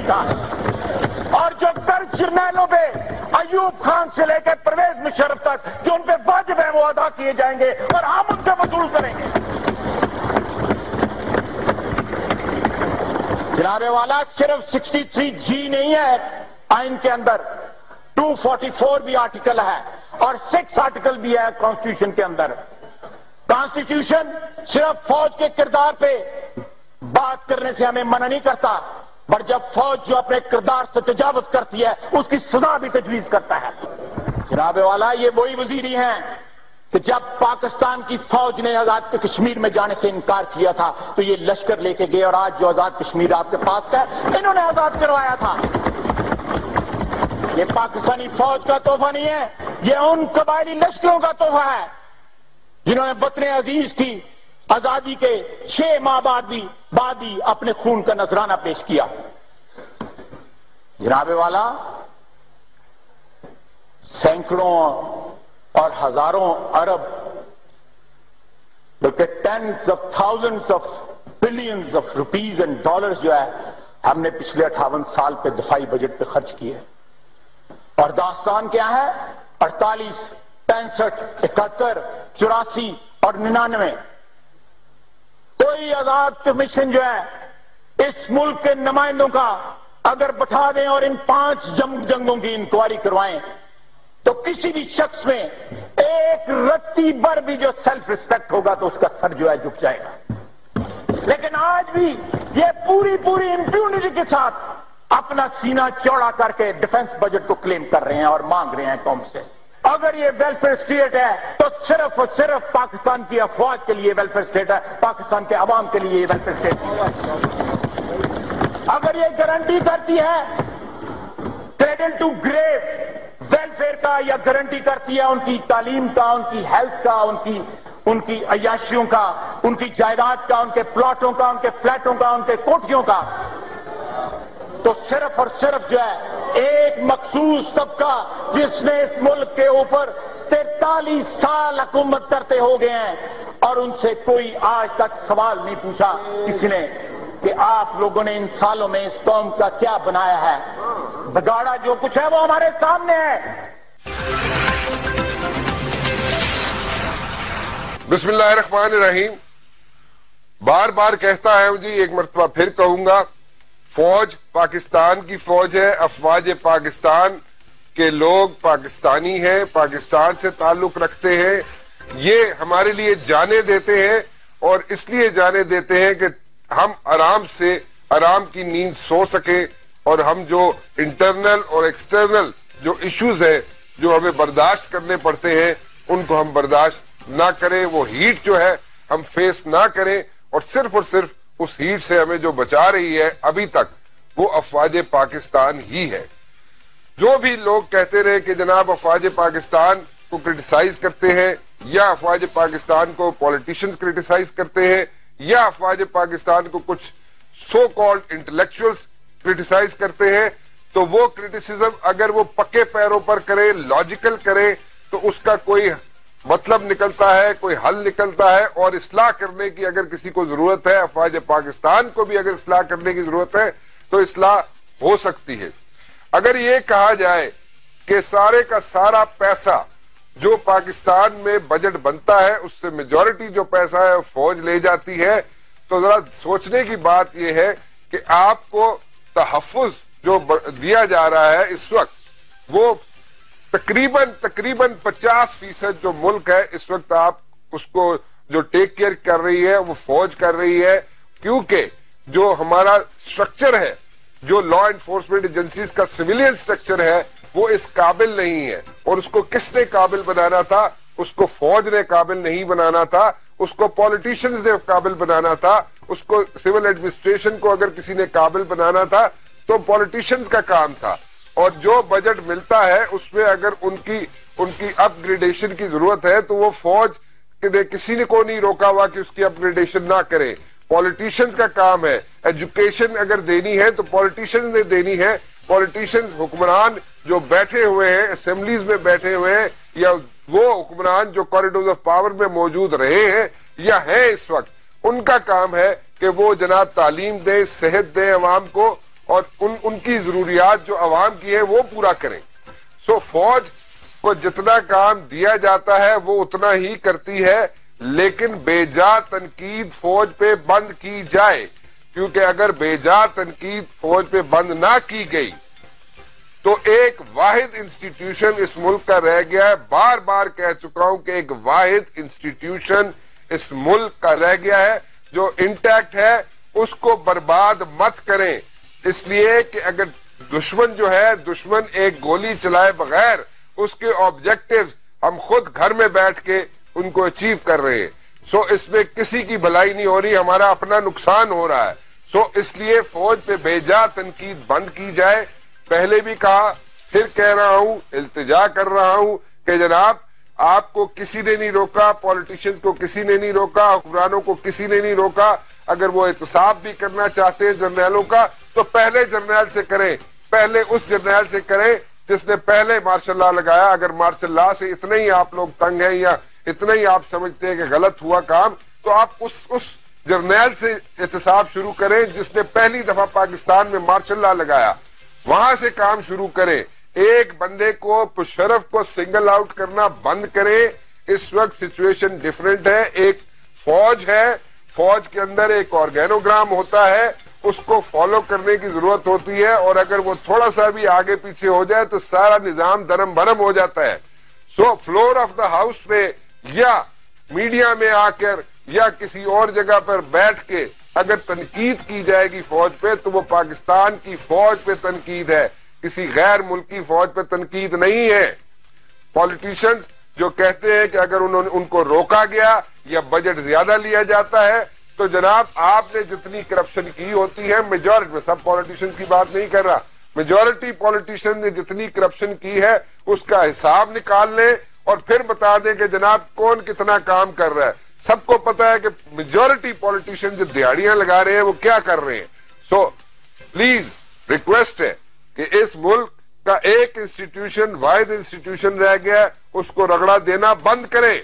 کا ہے، اور جو قرض جرنیلوں پہ ایوب خان سے لے کے پرویز مشرف تک جو ان پہ واجب ہیں وہ ادا کیے جائیں گے اور ہم ان سے وصول کریں گے۔ جناب والا صرف 63 جی نہیں ہے آئین کے اندر، 244 بھی آرٹیکل ہے اور 6 آرٹیکل بھی ہے کانسٹیٹیوشن کے اندر۔ کانسٹیٹیوشن صرف فوج کے کردار پہ بات کرنے سے ہمیں منع نہیں کرتا، پر جب فوج جو اپنے کردار سے تجاوز کرتی ہے اس کی سزا بھی تجویز کرتا ہے۔ جناب والا یہ وہی وزیری ہیں کہ جب پاکستان کی فوج نے آزاد کشمیر میں جانے سے انکار کیا تھا تو یہ لشکر لے کے گئے اور آج جو آزاد کشمیر آپ کے پاس ہے انہوں نے آزاد کروایا تھا۔ یہ پاکستانی فوج کا تحفہ نہیں ہے، یہ ان قبائلی لشکروں کا تحفہ ہے جنہوں نے وطن عزیز کی آزادی کے 6 ماہ بعد ہی اپنے خون کا نذرانہ پیش کیا۔ جناب والا سینکڑوں اور ہزاروں ارب بلکہ tens of thousands of billions of rupees and dollars جو ہے ہم نے پچھلے 58 سال پہ دفاعی بجٹ پہ خرچ کیے، اور داستان کیا ہے؟ 48، 65، 71، 84 اور 99 کوئی آزاد کمیشن جو ہے اس ملک کے نمائندوں کا اگر بٹھا دیں اور ان 5 جنگوں کی انکوائری کروائیں تو کسی بھی شخص میں ایک رتی بر بھی جو سیلف ریسپیکٹ ہوگا تو اس کا سر جو ہے جھک جائے گا۔ لیکن آج بھی یہ پوری امپیونٹی کے ساتھ اپنا سینہ چوڑا کر کے ڈیفنس بجٹ کو کلیم کر رہے ہیں اور مانگ رہے ہیں قوم سے۔ اگر یہ ویلفیئر اسٹیٹ ہے تو صرف اور صرف پاکستان کی افواج کے لیے ویلفیئر اسٹیٹ ہے، پاکستان کے عوام کے لیے ویلفیئر اسٹیٹ ہے۔ اگر یہ گارنٹی کرتی ہے کریڈل ٹو گریو ویلفیئر کا، یا گارنٹی کرتی ہے ان کی تعلیم کا، ان کی ہیلتھ کا، ان کی عیاشیوں کا، ان کی جائیداد کا، ان کے پلاٹوں کا، ان کے فلیٹوں کا، ان کے کوٹھیوں کا، تو صرف اور صرف جو ہے ایک مخصوص طبقہ جس نے اس ملک کے اوپر 43 سال حکومت کرتے ہو گئے ہیں اور ان سے کوئی آج تک سوال نہیں پوچھا کسی نے کہ آپ لوگوں نے ان سالوں میں اس قوم کا کیا بنایا ہے۔ بگاڑا جو کچھ ہے وہ ہمارے سامنے ہے۔ بسم اللہ الرحمن الرحیم۔ بار بار کہتا ہے جی، ایک مرتبہ پھر کہوں گا، فوج پاکستان کی فوج ہے، افواج پاکستان کے لوگ پاکستانی ہیں، پاکستان سے تعلق رکھتے ہیں، یہ ہمارے لیے جانے دیتے ہیں، اور اس لیے جانے دیتے ہیں کہ ہم آرام کی نیند سو سکیں، اور ہم جو انٹرنل اور ایکسٹرنل جو ایشوز ہیں جو ہمیں برداشت کرنے پڑتے ہیں ان کو ہم برداشت نہ کریں، وہ ہیٹ جو ہے ہم فیس نہ کریں، اور صرف اس ہیٹ سے ہمیں جو بچا رہی ہے ابھی تک وہ افواج پاکستان ہی ہے۔ جو بھی لوگ کہتے رہے کہ جناب افواج پاکستان کو کرٹیسائز کرتے ہیں، یا افواج پاکستان کو پولیٹیشنز کرٹیسائز کرتے ہیں، یا افواج پاکستان کو کچھ سو کالڈ انٹلیکچوئلز کرٹیسائز کرتے ہیں، تو وہ کرٹیسزم اگر وہ پکے پیروں پر کریں، لاجیکل کریں، تو اس کا کوئی مطلب نکلتا ہے، کوئی حل نکلتا ہے، اور اصلاح کرنے کی اگر کسی کو ضرورت ہے، افواج پاکستان کو بھی اگر اصلاح کرنے کی ضرورت ہے تو اصلاح ہو سکتی ہے۔ اگر یہ کہا جائے کہ سارے کا سارا پیسہ جو پاکستان میں بجٹ بنتا ہے اس سے میجورٹی جو پیسہ ہے فوج لے جاتی ہے، تو ذرا سوچنے کی بات یہ ہے کہ آپ کو تحفظ جو دیا جا رہا ہے اس وقت وہ تقریباً 50% جو ملک ہے اس وقت آپ اس کو جو ٹیک کیئر کر رہی ہے وہ فوج کر رہی ہے، کیونکہ جو ہمارا سٹرکچر ہے، جو لا انفورسمنٹ ایجنسیز کا سویلین سٹرکچر ہے، وہ اس قابل نہیں ہے، اور اس کو کس نے قابل بنانا تھا؟ اس کو فوج نے قابل نہیں بنانا تھا، اس کو پولیٹیشنز نے قابل بنانا تھا، اس کو سول ایڈمنسٹریشن کو اگر کسی نے قابل بنانا تھا تو پولیٹیشنز کا کام تھا۔ اور جو بجٹ ملتا ہے اس میں اگر ان کی اپ گریڈیشن کی ضرورت ہے تو وہ فوج نے کسی نے کو نہیں روکا ہوا کہ اس کی اپ گریڈیشن نہ کرے، پولیٹیشنز کا کام ہے۔ ایجوکیشن اگر دینی ہے تو پولیٹیشنز نے دینی ہے، پولیٹیشنز حکمران جو بیٹھے ہوئے ہیں اسمبلیز میں بیٹھے ہوئے ہیں، یا وہ حکمران جو کوریڈورز آف پاور میں موجود رہے ہیں یا ہیں اس وقت، ان کا کام ہے کہ وہ جناب تعلیم دیں، صحت دیں عوام کو، اور ان کی ضروریات جو عوام کی ہیں وہ پورا کریں. سو فوج کو جتنا کام دیا جاتا ہے وہ اتنا ہی کرتی ہے، لیکن بے جا تنقید فوج پہ بند کی جائے، کیونکہ اگر بے جا تنقید فوج پہ بند نہ کی گئی تو ایک واحد انسٹیٹیوشن اس ملک کا رہ گیا ہے. بار بار کہہ چکا ہوں کہ ایک واحد انسٹیٹیوشن اس ملک کا رہ گیا ہے جو انٹیکٹ ہے، اس کو برباد مت کریں. اس لیے کہ اگر دشمن جو ہے، دشمن ایک گولی چلائے بغیر اس کے آبجیکٹیوز ہم خود گھر میں بیٹھ کے ان کو اچیو کر رہے ہیں. سو اس میں کسی کی بھلائی نہیں ہو رہی، ہمارا اپنا نقصان ہو رہا ہے. سو اس لیے فوج پہ بے جا تنقید بند کی جائے. پہلے بھی کہا، پھر کہہ رہا ہوں، التجا کر رہا ہوں کہ جناب آپ کو کسی نے نہیں روکا، پولیٹیشین کو کسی نے نہیں روکا، حکمرانوں کو کسی نے نہیں روکا. اگر وہ احتساب بھی کرنا چاہتے ہیں جرنیلوں کا تو پہلے جرنیل سے کریں، پہلے اس جرنیل سے کریں جس نے پہلے مارشل لا لگایا. اگر مارشل لا سے اتنا ہی آپ لوگ تنگ ہیں یا اتنا ہی آپ سمجھتے ہیں کہ غلط ہوا کام، تو آپ اس جرنیل سے احتساب شروع کریں جس نے پہلی دفعہ پاکستان میں مارشل لا لگایا. وہاں سے کام شروع کریں. ایک بندے کو پشرف کو سنگل آؤٹ کرنا بند کریں. اس وقت سچویشن ڈیفرنٹ ہے. ایک فوج ہے، فوج کے اندر ایک آرگینوگرام ہوتا ہے، اس کو فالو کرنے کی ضرورت ہوتی ہے، اور اگر وہ تھوڑا سا بھی آگے پیچھے ہو جائے تو سارا نظام درم برم ہو جاتا ہے. سو فلور آف دا ہاؤس پہ یا میڈیا میں آ کر یا کسی اور جگہ پر بیٹھ کے اگر تنقید کی جائے گی فوج پہ تو وہ پاکستان کی فوج پہ تنقید ہے، کسی غیر ملکی فوج پہ تنقید نہیں ہے. پولیٹیشنز جو کہتے ہیں کہ اگر ان کو روکا گیا یا بجٹ زیادہ لیا جاتا ہے تو جناب آپ نے جتنی کرپشن کی ہوتی ہے، میجورٹی میں، سب پولیٹیشن کی بات نہیں کر رہا، میجورٹی پولیٹیشن نے جتنی کرپشن کی ہے اس کا حساب نکال لیں اور پھر بتا دیں کہ جناب کون کتنا کام کر رہا ہے. سب کو پتا ہے کہ میجورٹی پولیٹیشن جو دیہڑیاں لگا رہے ہیں وہ کیا کر رہے ہیں. سو پلیز ریکویسٹ ہے کہ اس ملک کا ایک انسٹیٹیوشن، واحد انسٹیٹیوشن رہ گیا ہے، اس کو رگڑا دینا بند کریں.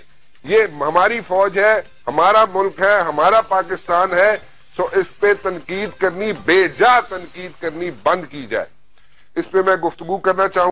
یہ ہماری فوج ہے، ہمارا ملک ہے، ہمارا پاکستان ہے. سو اس پہ تنقید کرنی، بے جا تنقید کرنی بند کی جائے. اس پہ میں گفتگو کرنا چاہوں